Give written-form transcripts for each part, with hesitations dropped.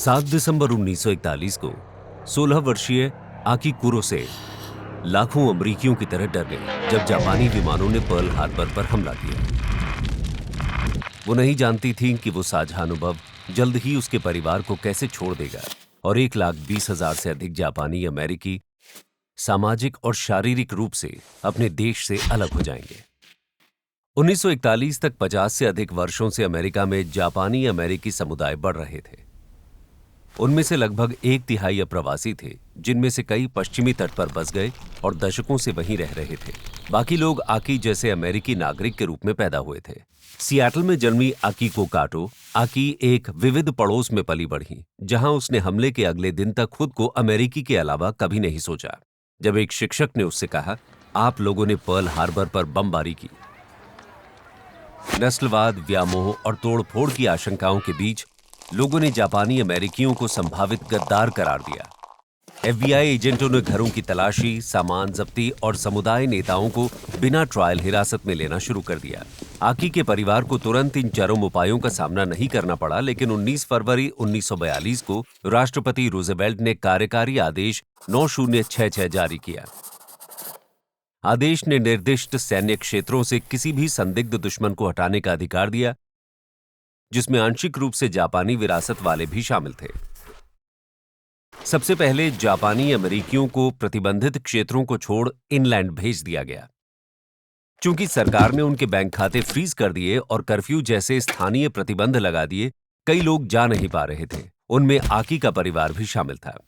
7 दिसंबर 1941 को 16 वर्षीय आकी कुरोसे लाखों अमरीकियों की तरह डर गई जब जापानी विमानों ने पर्ल हार्बर पर हमला किया। वो नहीं जानती थी कि वो साझा अनुभव जल्द ही उसके परिवार को कैसे छोड़ देगा और 1,20,000 से अधिक जापानी अमेरिकी सामाजिक और शारीरिक रूप से अपने देश से अलग हो जाएंगे। 1941 तक 50 से अधिक वर्षों से अमेरिका में जापानी अमेरिकी समुदाय बढ़ रहे थे। उनमें से लगभग 1/3 अप्रवासी थे, जिनमें से कई पश्चिमी तट पर बस गए और दशकों से वहीं रह रहे थे। बाकी लोग आकी जैसे अमेरिकी नागरिक के रूप में पैदा हुए थे। सियाटल में जन्मी आकीको काटो, आकी एक विविध पड़ोस में पली बढ़ी, जहां उसने हमले के अगले दिन तक खुद को अमेरिकी के अलावा कभी नहीं सोचा। जब एक शिक्षक ने उससे कहा, आप लोगों ने पर्ल हार्बर पर बमबारी की। नस्लवाद, व्यामोह और तोड़फोड़ की आशंकाओं के बीच लोगों ने जापानी अमेरिकियों को संभावित गद्दार करार दिया। एफबीआई एजेंटों ने घरों की तलाशी, सामान जब्ती और समुदाय नेताओं को बिना ट्रायल हिरासत में लेना शुरू कर दिया। आकी के परिवार को तुरंत इन चरम उपायों का सामना नहीं करना पड़ा, लेकिन 19 फरवरी 1942 को राष्ट्रपति रूजवेल्ट ने कार्यकारी आदेश 9066 जारी किया। आदेश ने निर्दिष्ट सैन्य क्षेत्रों से किसी भी संदिग्ध दुश्मन को हटाने का अधिकार दिया, जिसमें आंशिक रूप से जापानी विरासत वाले भी शामिल थे। सबसे पहले जापानी अमेरिकियों को प्रतिबंधित क्षेत्रों को छोड़ इनलैंड भेज दिया गया। चूंकि सरकार ने उनके बैंक खाते फ्रीज कर दिए और कर्फ्यू जैसे स्थानीय प्रतिबंध लगा दिए, कई लोग जा नहीं पा रहे थे। उनमें आकी का परिवार भी शामिल था।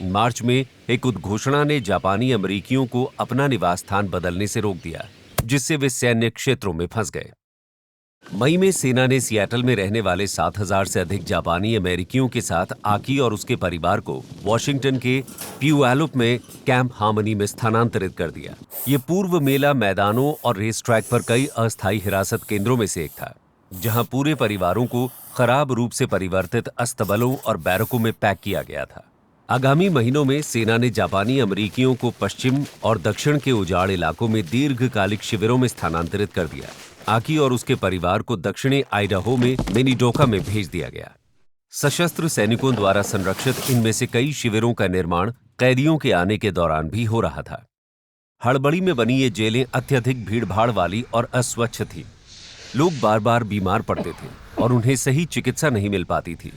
मार्च में एक उद्घोषणा ने जापानी अमेरिकियों को अपना निवास स्थान बदलने से रोक दिया, जिससे वे सैन्य क्षेत्रों में फंस गए। मई में सेना ने सियाटल में रहने वाले 7,000 से अधिक जापानी अमेरिकियों के साथ आकी और उसके परिवार को वॉशिंगटन के प्यूआलुप में कैंप हार्मनी में स्थानांतरित कर दिया। ये पूर्व मेला मैदानों और रेस ट्रैक पर कई अस्थायी हिरासत केंद्रों में से एक था, जहां पूरे परिवारों को खराब रूप से परिवर्तित अस्तबलों और बैरकों में पैक किया गया था। आगामी महीनों में सेना ने जापानी अमेरिकियों को पश्चिम और दक्षिण के उजाड़ इलाकों में दीर्घकालिक शिविरों में स्थानांतरित कर दिया। आकी और उसके परिवार को दक्षिणी आइडाहो में मिनीडोका में भेज दिया गया। सशस्त्र सैनिकों द्वारा संरक्षित इनमें से कई शिविरों का निर्माण कैदियों के आने के दौरान भी हो रहा था। हड़बड़ी में बनी ये जेलें अत्यधिक भीड़भाड़ वाली और अस्वच्छ थी। लोग बार बार बीमार पड़ते थे और उन्हें सही चिकित्सा नहीं मिल पाती थी।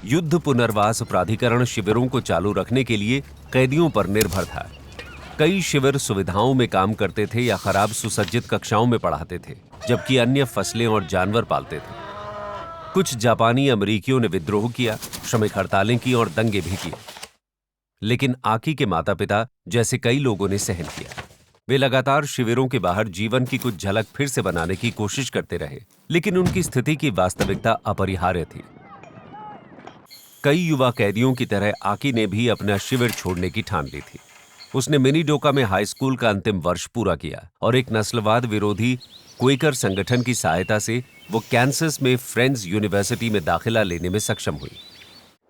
युद्ध पुनर्वास प्राधिकरण शिविरों को चालू रखने के लिए कैदियों पर निर्भर था। कई शिविर सुविधाओं में काम करते थे या खराब सुसज्जित कक्षाओं में पढ़ाते थे, जबकि अन्य फसलें और जानवर पालते थे। कुछ जापानी अमेरिकियों ने विद्रोह किया, श्रमिक हड़तालें की और दंगे भी किए। लेकिन आकी के माता पिता जैसे कई लोगों ने सहन किया। वे लगातार शिविरों के बाहर जीवन की कुछ झलक फिर से बनाने की कोशिश करते रहे, लेकिन उनकी स्थिति की वास्तविकता अपरिहार्य थी। कई युवा कैदियों की तरह आकी ने भी अपना शिविर छोड़ने की ठान ली थी। उसने मिनीडोका में हाई स्कूल का अंतिम वर्ष पूरा किया और एक नस्लवाद विरोधी क्वेकर संगठन की सहायता से वो कैंसस में फ्रेंड्स यूनिवर्सिटी में दाखिला लेने में सक्षम हुई।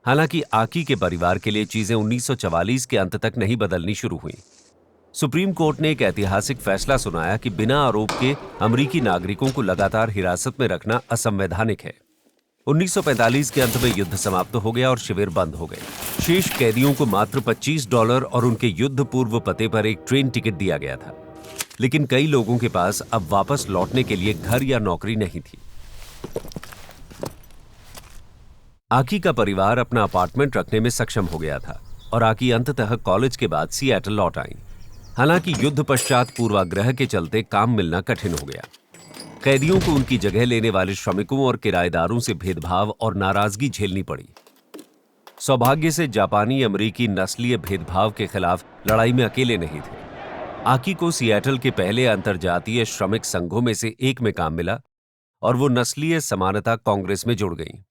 हालांकि आकी के परिवार के लिए चीजें 1944 के अंत तक नहीं बदलनी शुरू हुई। सुप्रीम कोर्ट ने एक ऐतिहासिक फैसला सुनाया कि बिना आरोप के अमेरिकी नागरिकों को लगातार हिरासत में रखना असंवैधानिक है। 1945 के अंत में युद्ध समाप्त हो गया और शिविर बंद हो गए। शेष कैदियों को मात्र $25 और उनके युद्ध पूर्व पते पर एक ट्रेन टिकट दिया गया था। लेकिन कई लोगों के पास अब वापस लौटने के लिए घर या नौकरी नहीं थी। आकी का परिवार अपना अपार्टमेंट रखने में सक्षम हो गया था और आकी अंततः कॉलेज के बाद सियाटल लौट आई। हालांकि युद्ध पश्चात पूर्वाग्रह के चलते काम मिलना कठिन हो गया। कैदियों को उनकी जगह लेने वाले श्रमिकों और किराएदारों से भेदभाव और नाराजगी झेलनी पड़ी। सौभाग्य से जापानी अमेरिकी नस्लीय भेदभाव के खिलाफ लड़ाई में अकेले नहीं थे। आकी को सियाटल के पहले अंतर्जातीय श्रमिक संघों में से एक में काम मिला और वो नस्लीय समानता कांग्रेस में जुड़ गईं।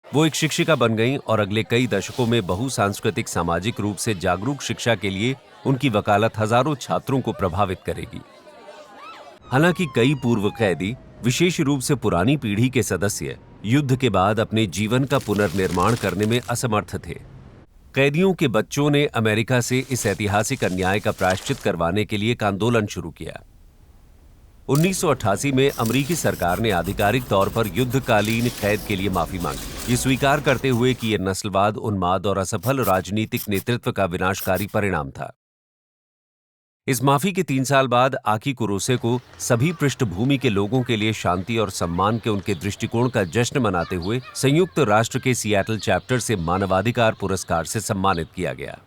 वो एक शिक्षिका बन गईं और अगले कई दशकों में बहुसांस्कृतिक सामाजिक रूप से जागरूक शिक्षा के लिए उनकी वकालत हजारों छात्रों को प्रभावित करेगी। हालांकि कई पूर्व कैदी, विशेष रूप से पुरानी पीढ़ी के सदस्य, युद्ध के बाद अपने जीवन का पुनर्निर्माण करने में असमर्थ थे। कैदियों के बच्चों ने अमेरिका से इस ऐतिहासिक अन्याय का प्रायश्चित करवाने के लिए एक आंदोलन शुरू किया। 1988 में अमेरिकी सरकार ने आधिकारिक तौर पर युद्धकालीन कैद के लिए माफी मांगी, ये स्वीकार करते हुए कि यह नस्लवाद, उन्माद और असफल राजनीतिक नेतृत्व का विनाशकारी परिणाम था। इस माफी के 3 साल बाद आकी कुरोसे को सभी पृष्ठभूमि के लोगों के लिए शांति और सम्मान के उनके दृष्टिकोण का जश्न मनाते हुए संयुक्त राष्ट्र के सियाटल चैप्टर से मानवाधिकार पुरस्कार से सम्मानित किया गया।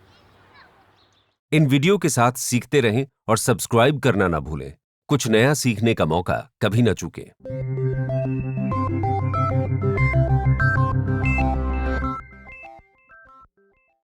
इन वीडियो के साथ सीखते रहें और सब्सक्राइब करना ना भूलें। कुछ नया सीखने का मौका कभी न चूकें।